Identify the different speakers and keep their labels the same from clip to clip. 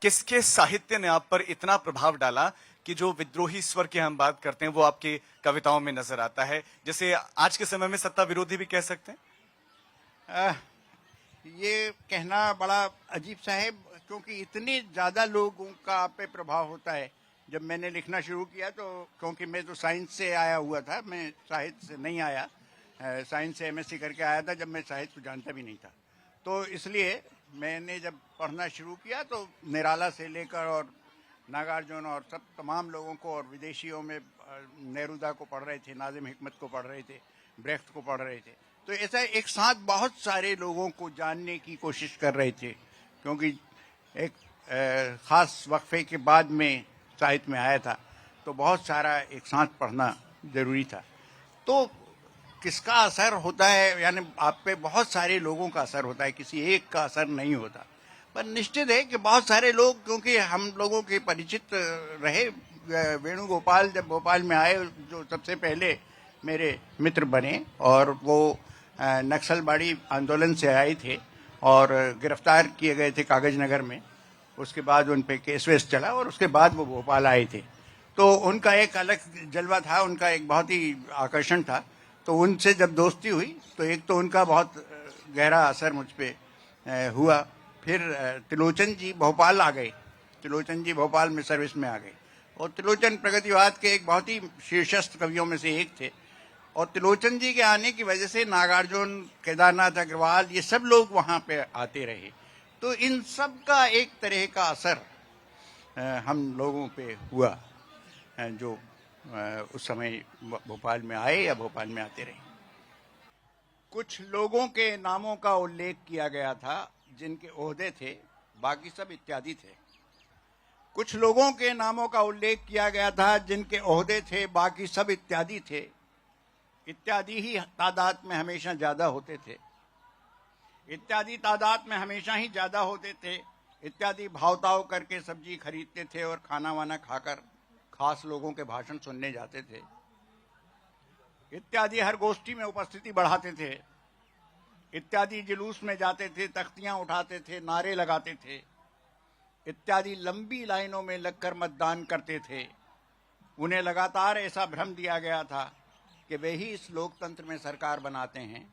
Speaker 1: किसके साहित्य ने आप पर इतना प्रभाव डाला कि जो विद्रोही स्वर की हम बात करते हैं वो आपकी कविताओं में नजर आता है, जैसे आज के समय में सत्ता विरोधी भी कह सकते हैं?
Speaker 2: ये कहना बड़ा अजीब सा है, क्योंकि इतने ज़्यादा लोगों का आप पे प्रभाव होता है। जब मैंने लिखना शुरू किया तो, क्योंकि मैं तो साइंस से आया हुआ था, मैं साहित्य से नहीं आया, साइंस से एमएससी करके आया था जब मैं साहित्य को जानता भी नहीं था। तो इसलिए मैंने जब पढ़ना शुरू किया तो निराला से लेकर और नागार्जुन और सब तमाम लोगों को, और विदेशियों में नेरुदा को पढ़ रहे थे, नाजिम हिकमत को पढ़ रहे थे, ब्रेख्त को पढ़ रहे थे। तो ऐसा एक साथ बहुत सारे लोगों को जानने की कोशिश कर रहे थे, क्योंकि एक ख़ास वक्फे के बाद में साहित्य में आया था, तो बहुत सारा एक साथ पढ़ना ज़रूरी था। तो किसका असर होता है, यानी आप पे बहुत सारे लोगों का असर होता है, किसी एक का असर नहीं होता। पर निश्चित है कि बहुत सारे लोग, क्योंकि हम लोगों के परिचित रहे, वेणुगोपाल जब भोपाल में आए जो सबसे पहले मेरे मित्र बने, और वो नक्सलबाड़ी आंदोलन से आए थे और गिरफ्तार किए गए थे कागज नगर में। उसके बाद उन पे केस वेस चला और उसके बाद वो भोपाल आए थे। तो उनका एक अलग जलवा था, उनका एक बहुत ही आकर्षण था। तो उनसे जब दोस्ती हुई तो एक तो उनका बहुत गहरा असर मुझ पे हुआ। फिर त्रिलोचन जी भोपाल आ गए, त्रिलोचन जी भोपाल में सर्विस में आ गए, और त्रिलोचन प्रगतिवाद के एक बहुत ही शीर्षस्थ कवियों में से एक थे। और त्रिलोचन जी के आने की वजह से नागार्जुन, केदारनाथ अग्रवाल, ये सब लोग वहाँ पे आते रहे। तो इन सब का एक तरह का असर हम लोगों पे हुआ, जो उस समय भोपाल में आए या भोपाल में आते रहे। कुछ लोगों के नामों का उल्लेख किया गया था जिनके ओहदे थे, बाकी सब इत्यादि थे। कुछ लोगों के नामों का उल्लेख किया गया था जिनके ओहदे थे, बाकी सब इत्यादि थे। इत्यादि ही तादाद में हमेशा ज्यादा होते थे, इत्यादि तादाद में हमेशा ही ज्यादा होते थे। इत्यादि भावताव करके सब्जी खरीदते थे और खाना वाना खाकर खास लोगों के भाषण सुनने जाते थे। इत्यादि हर गोष्ठी में उपस्थिति बढ़ाते थे। इत्यादि जुलूस में जाते थे, तख्तियां उठाते थे, नारे लगाते थे। इत्यादि लंबी लाइनों में लगकर मतदान करते थे। उन्हें लगातार ऐसा भ्रम दिया गया था कि वे ही इस लोकतंत्र में सरकार बनाते हैं।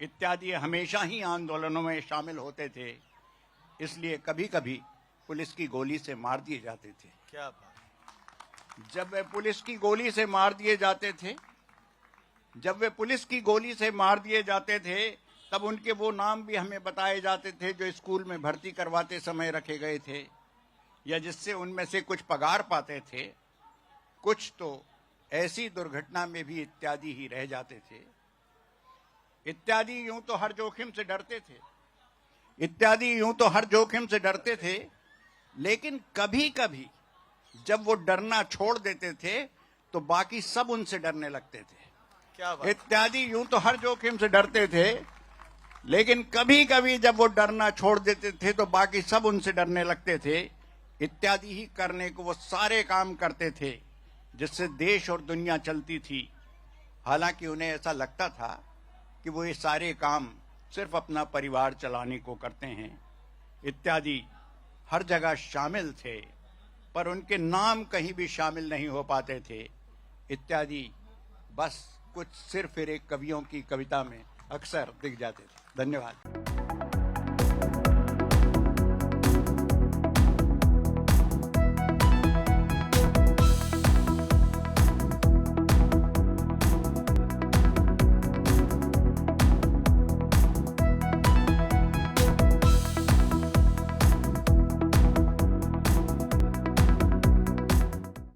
Speaker 2: इत्यादि हमेशा ही आंदोलनों में शामिल होते थे, इसलिए कभी कभी पुलिस की गोली से मार दिए जाते थे।
Speaker 1: क्या बात।
Speaker 2: जब वे पुलिस की गोली से मार दिए जाते थे, जब वे पुलिस की गोली से मार दिए जाते थे, तब उनके वो नाम भी हमें बताए जाते थे जो स्कूल में भर्ती करवाते समय रखे गए थे, या जिससे उनमें से कुछ पगार पाते थे, कुछ तो ऐसी दुर्घटना में भी इत्यादि ही रह जाते थे। इत्यादि यूं तो हर जोखिम से डरते थे, इत्यादि यूं तो हर जोखिम से डरते थे, लेकिन कभी कभी जब वो डरना छोड़ देते थे तो बाकी सब उनसे डरने लगते थे।
Speaker 1: क्या बात।
Speaker 2: इत्यादि यूं तो हर जोखिम से डरते थे, लेकिन कभी कभी जब वो डरना छोड़ देते थे तो बाकी सब उनसे डरने लगते थे। इत्यादि ही करने को वो सारे काम करते थे जिससे देश और दुनिया चलती थी। हालांकि उन्हें ऐसा लगता था कि वो ये सारे काम सिर्फ अपना परिवार चलाने को करते हैं। इत्यादि हर जगह शामिल थे, पर उनके नाम कहीं भी शामिल नहीं हो पाते थे। इत्यादि बस कुछ सिर फिरे कवियों की कविता में अक्सर दिख जाते थे। धन्यवाद।